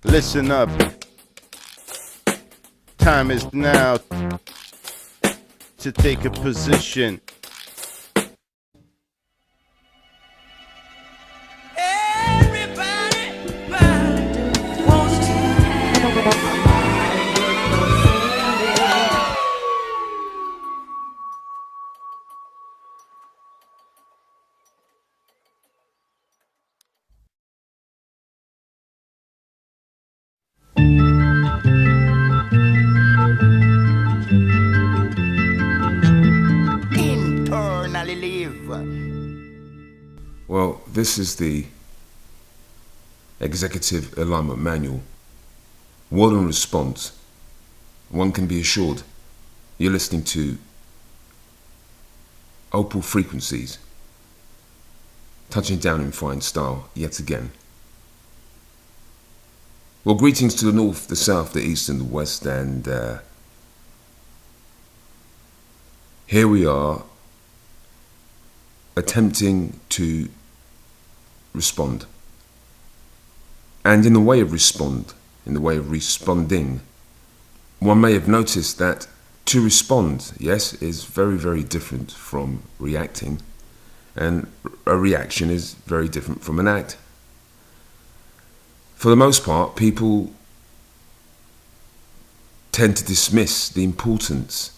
Listen up. Time is now to take a position. Internally live. Well, this is the Executive Alignment Manual. Word and response. One can be assured you're listening to OPAL frequencies, touching down in fine style yet again. Well, greetings to the north, the south, the east and the west, and here we are attempting to respond. And in the way of responding, one may have noticed that to respond, yes, is very, very different from reacting, and a reaction is very different from an act. For the most part, people tend to dismiss the importance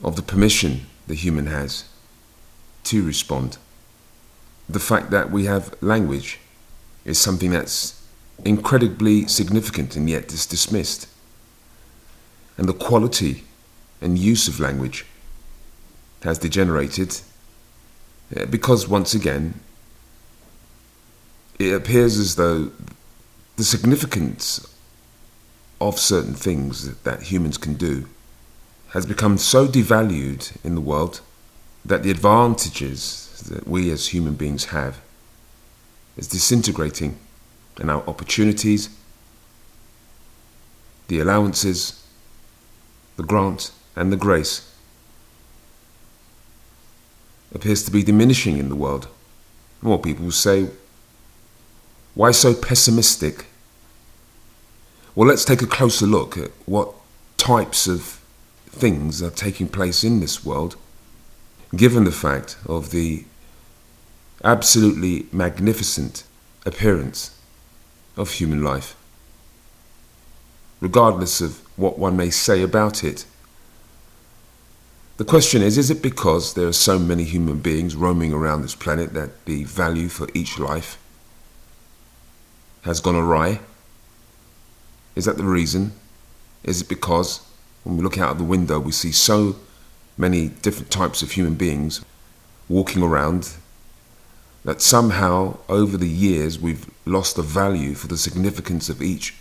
of the permission the human has to respond. The fact that we have language is something that's incredibly significant and yet is dismissed. And the quality and use of language has degenerated because, once again, it appears as though the significance of certain things that humans can do has become so devalued in the world that the advantages that we as human beings have is disintegrating, and our opportunities, the allowances, the grant and the grace appears to be diminishing in the world. More people say, why so pessimistic? Well, let's take a closer look at what types of things are taking place in this world, given the fact of the absolutely magnificent appearance of human life. Regardless of what one may say about it, the question is it because there are so many human beings roaming around this planet that the value for each life has gone awry? Is that the reason? Is it because when we look out of the window we see so many different types of human beings walking around that somehow over the years we've lost the value for the significance of each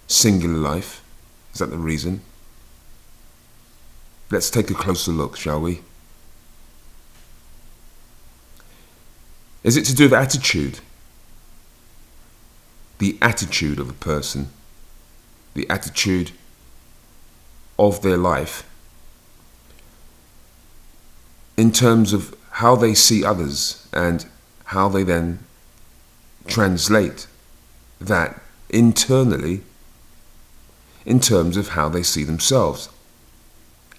singular life? Is that the reason? Let's take a closer look, shall we? Is it to do with attitude? The attitude of a person, the attitude of their life in terms of how they see others and how they then translate that internally in terms of how they see themselves.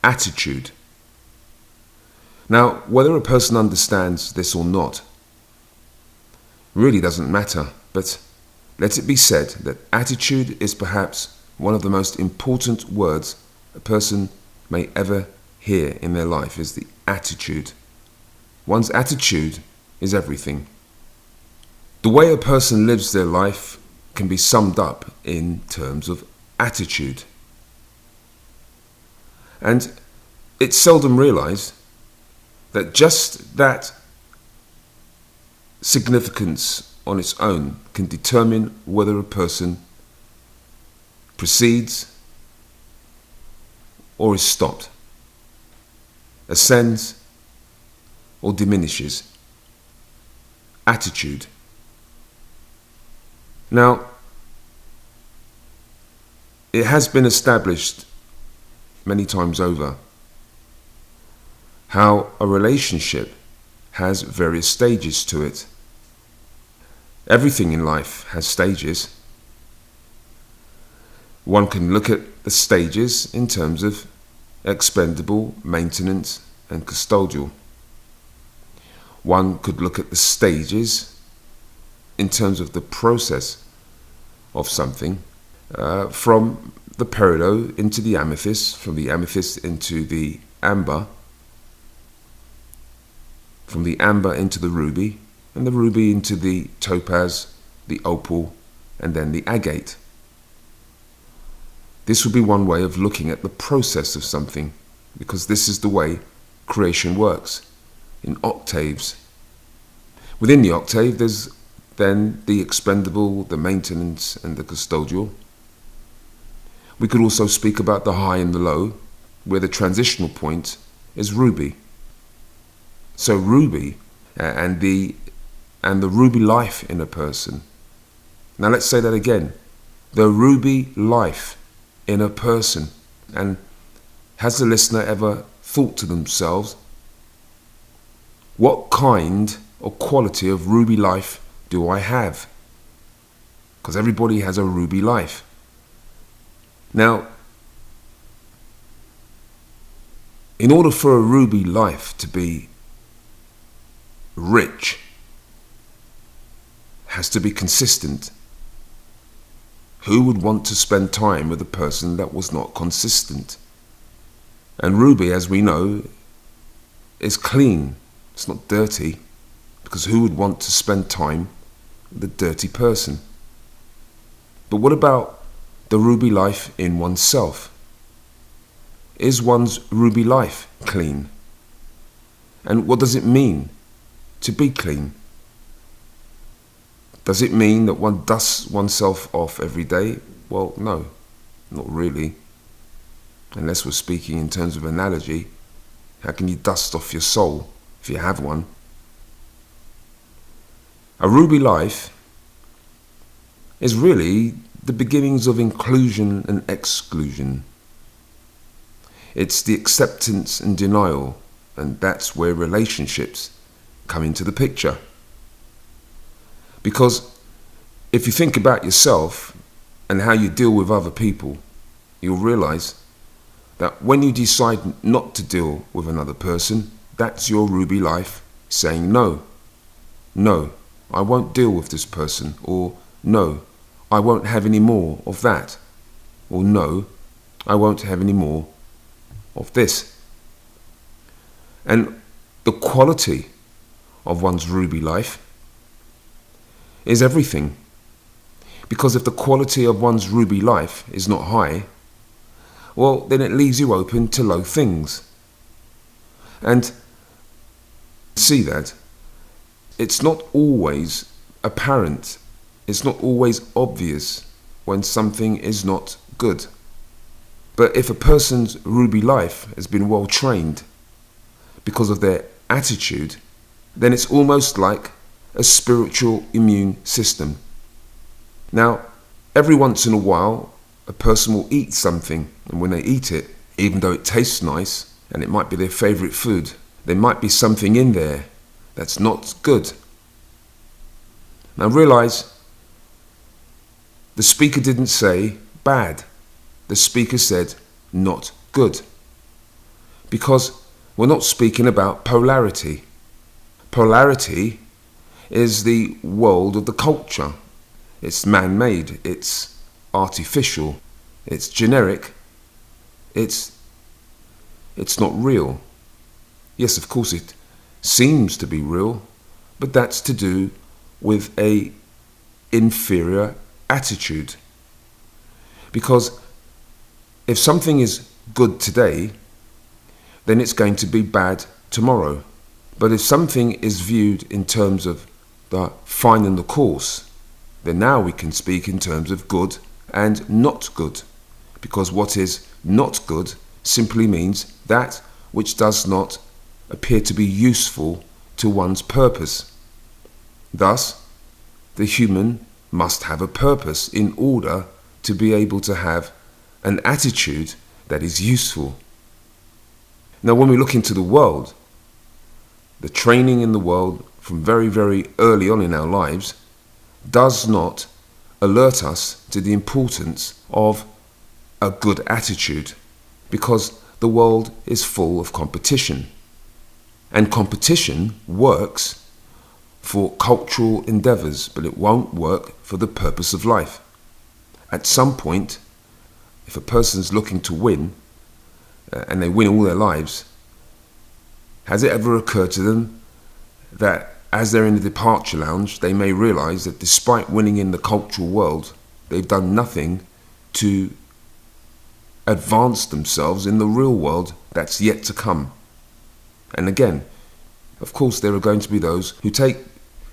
Attitude. Now, whether a person understands this or not really doesn't matter, but let it be said that attitude is perhaps one of the most important words a person may ever hear in their life, is the attitude. One's attitude is everything. The way a person lives their life can be summed up in terms of attitude. And it's seldom realized that just that significance on its own can determine whether a person proceeds or is stopped, ascends or diminishes. Attitude. Now, it has been established many times over how a relationship has various stages to it. Everything in life has stages. One can look at the stages in terms of expendable, maintenance, and custodial. One could look at the stages in terms of the process of something, from the peridot into the amethyst, from the amethyst into the amber, from the amber into the ruby, and the ruby into the topaz, the opal, and then the agate. This would be one way of looking at the process of something, because this is the way creation works, in octaves. Within the octave, there's then the expendable, the maintenance, and the custodial. We could also speak about the high and the low, where the transitional point is ruby. So ruby and the ruby life in a person. Now let's say that again. The ruby life in a person. And has the listener ever thought to themselves, what kind or quality of ruby life do I have? Because everybody has a ruby life. Now, in order for a ruby life to be rich, it has to be consistent. Who would want to spend time with a person that was not consistent? And ruby, as we know, is clean. It's not dirty, because who would want to spend time with a dirty person? But what about the ruby life in oneself? Is one's ruby life clean? And what does it mean to be clean? Does it mean that one dusts oneself off every day? Well, no, not really. Unless we're speaking in terms of analogy, how can you dust off your soul if you have one? A ruby life is really the beginnings of inclusion and exclusion. It's the acceptance and denial, and that's where relationships come into the picture. Because if you think about yourself and how you deal with other people, you'll realize that when you decide not to deal with another person, that's your ruby life saying no. No, I won't deal with this person. Or no, I won't have any more of that. Or no, I won't have any more of this. And the quality of one's ruby life is everything. Because if the quality of one's ruby life is not high, well, then it leaves you open to low things. And see that it's not always apparent, it's not always obvious when something is not good. But if a person's ruby life has been well trained because of their attitude, then it's almost like a spiritual immune system. Now, every once in a while, a person will eat something, and when they eat it, even though it tastes nice, and it might be their favorite food, there might be something in there that's not good. Now realize, the speaker didn't say bad. The speaker said not good. Because we're not speaking about polarity. Polarity is the world of the culture. It's man-made, it's artificial, it's generic, it's not real. Yes, of course it seems to be real, but that's to do with a inferior attitude. Because if something is good today, then it's going to be bad tomorrow. But if something is viewed in terms of the finding the course, then now we can speak in terms of good and not good. Because what is not good simply means that which does not appear to be useful to one's purpose. Thus, the human must have a purpose in order to be able to have an attitude that is useful. Now, when we look into the world, the training in the world from very, very early on in our lives does not alert us to the importance of a good attitude, because the world is full of competition. And competition works for cultural endeavours, but it won't work for the purpose of life. At some point, if a person's looking to win, and they win all their lives, has it ever occurred to them that as they're in the departure lounge, they may realise that despite winning in the cultural world, they've done nothing to advance themselves in the real world that's yet to come? And again, of course, there are going to be those who take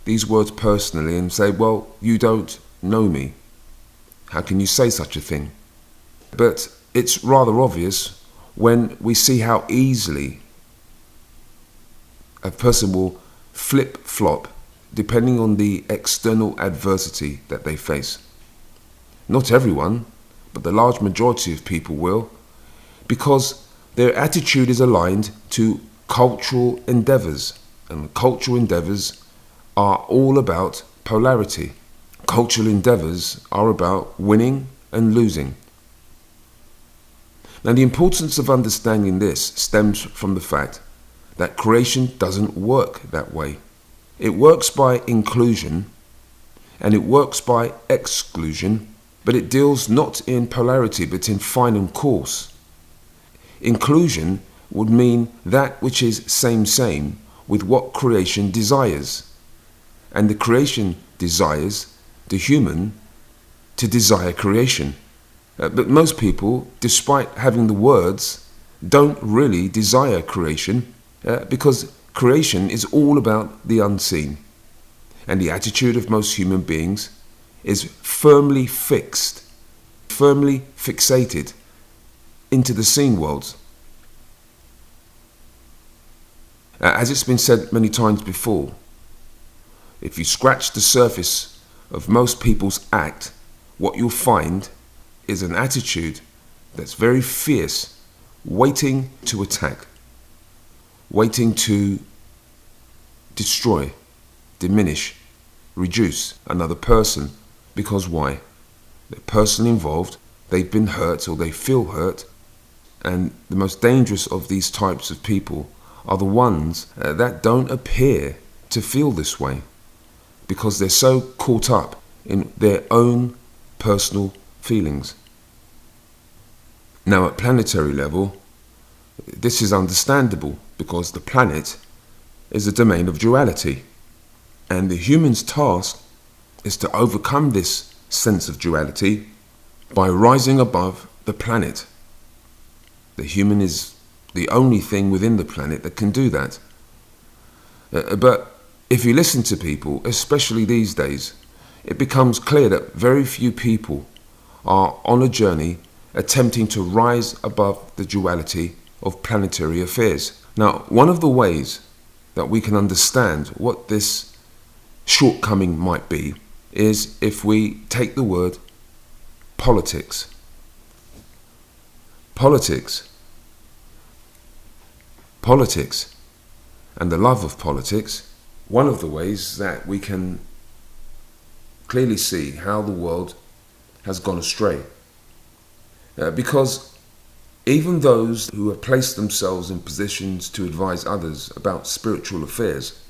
these words personally and say, well, you don't know me. How can you say such a thing? But it's rather obvious when we see how easily a person will flip-flop depending on the external adversity that they face. Not everyone, but the large majority of people will, because their attitude is aligned to cultural endeavours, and cultural endeavours are all about polarity. Cultural endeavours are about winning and losing. Now, the importance of understanding this stems from the fact that creation doesn't work that way. It works by inclusion and it works by exclusion, but it deals not in polarity but in fine and coarse. Inclusion would mean that which is same with what creation desires. And the creation desires the human to desire creation. But most people, despite having the words, don't really desire creation because creation is all about the unseen. And the attitude of most human beings is firmly fixed, firmly fixated into the seen world. As it's been said many times before, if you scratch the surface of most people's act, what you'll find is an attitude that's very fierce, waiting to attack, waiting to destroy, diminish, reduce another person. Because why? The person involved, they've been hurt or they feel hurt, and the most dangerous of these types of people are the ones that don't appear to feel this way, because they're so caught up in their own personal feelings. Now, at planetary level, this is understandable because the planet is a domain of duality, and the human's task is to overcome this sense of duality by rising above the planet. The human is the only thing within the planet that can do that. But if you listen to people, especially these days, it becomes clear that very few people are on a journey attempting to rise above the duality of planetary affairs. Now, one of the ways that we can understand what this shortcoming might be is if we take the word politics. Politics and the love of politics, one of the ways that we can clearly see how the world has gone astray. Because even those who have placed themselves in positions to advise others about spiritual affairs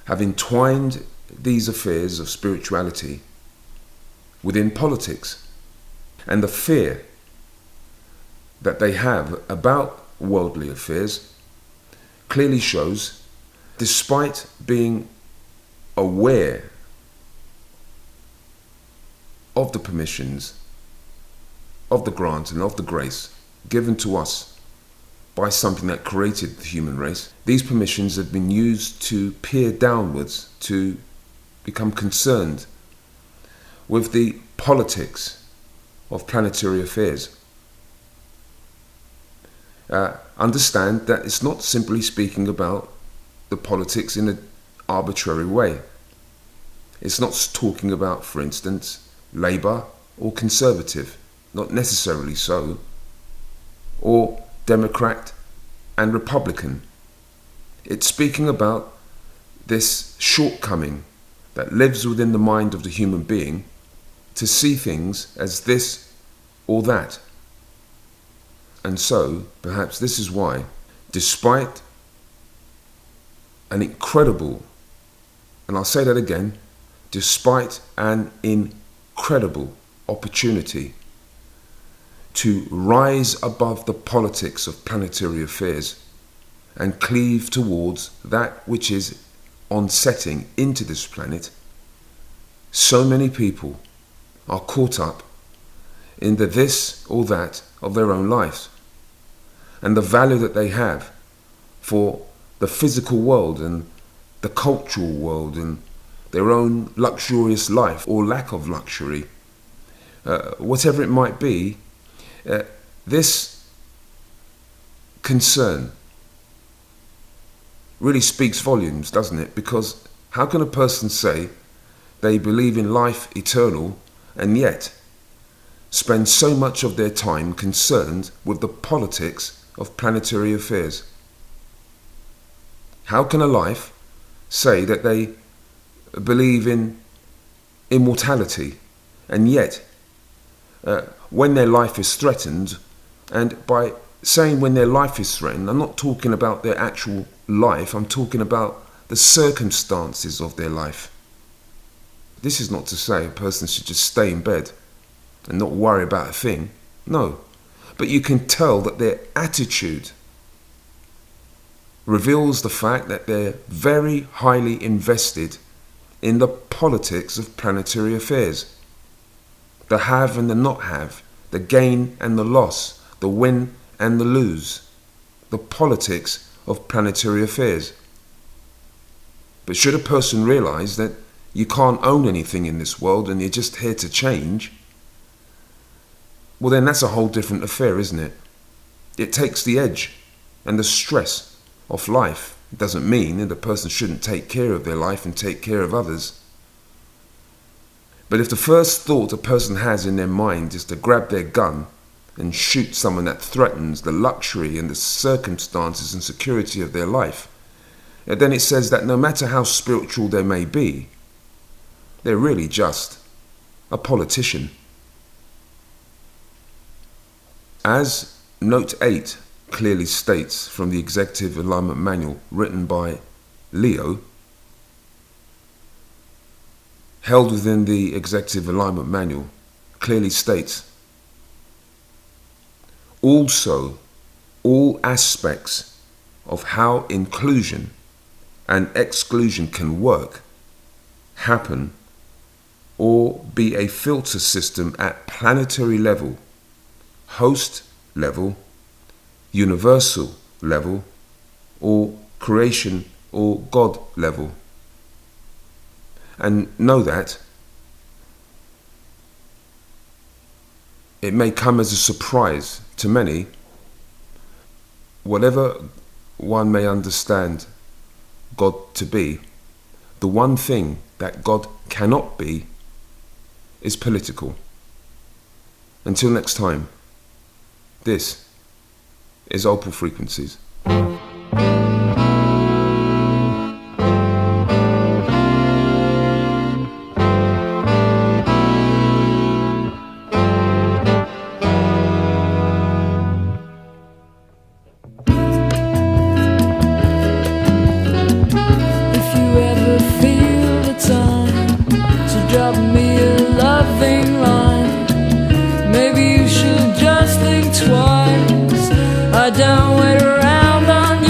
have entwined these affairs of spirituality within politics. And the fear that they have about worldly affairs clearly shows, despite being aware of the permissions, of the grant and of the grace given to us by something that created the human race, these permissions have been used to peer downwards, to become concerned with the politics of planetary affairs. Understand that it's not simply speaking about the politics in an arbitrary way. It's not talking about, for instance, Labour or Conservative, not necessarily so, or Democrat and Republican. It's speaking about this shortcoming that lives within the mind of the human being to see things as this or that. And so, perhaps this is why, despite an incredible, and I'll say that again, despite an incredible opportunity to rise above the politics of planetary affairs and cleave towards that which is on setting into this planet, so many people are caught up in the this or that of their own lives and the value that they have for the physical world and the cultural world and their own luxurious life or lack of luxury, whatever it might be. This concern really speaks volumes, doesn't it? Because how can a person say they believe in life eternal and yet spend so much of their time concerned with the politics of planetary affairs? How can a life say that they believe in immortality and yet when their life is threatened, and by saying when their life is threatened, I'm not talking about their actual life, I'm talking about the circumstances of their life. This is not to say a person should just stay in bed and not worry about a thing. No. But you can tell that their attitude reveals the fact that they're very highly invested in the politics of planetary affairs. The have and the not have, the gain and the loss, the win and the lose, the politics of planetary affairs. But should a person realize that you can't own anything in this world and you're just here to change, well then that's a whole different affair, isn't it? It takes the edge and the stress off life. It doesn't mean that the person shouldn't take care of their life and take care of others. But if the first thought a person has in their mind is to grab their gun and shoot someone that threatens the luxury and the circumstances and security of their life, then it says that no matter how spiritual they may be, they're really just a politician. As Note 8 clearly states from the Executive Alignment Manual written by Leo, held within the Executive Alignment Manual, clearly states, also all aspects of how inclusion and exclusion can work, happen, or be a filter system at planetary level, host level, universal level, or creation or God level. And know that it may come as a surprise to many, whatever one may understand God to be, the one thing that God cannot be is political. Until next time, this is OPAL Frequencies. Drop me a loving line. Maybe you should just think twice. I don't wait around on you.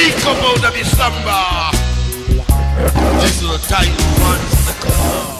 Wake up out of your slumber. This is the time once the club.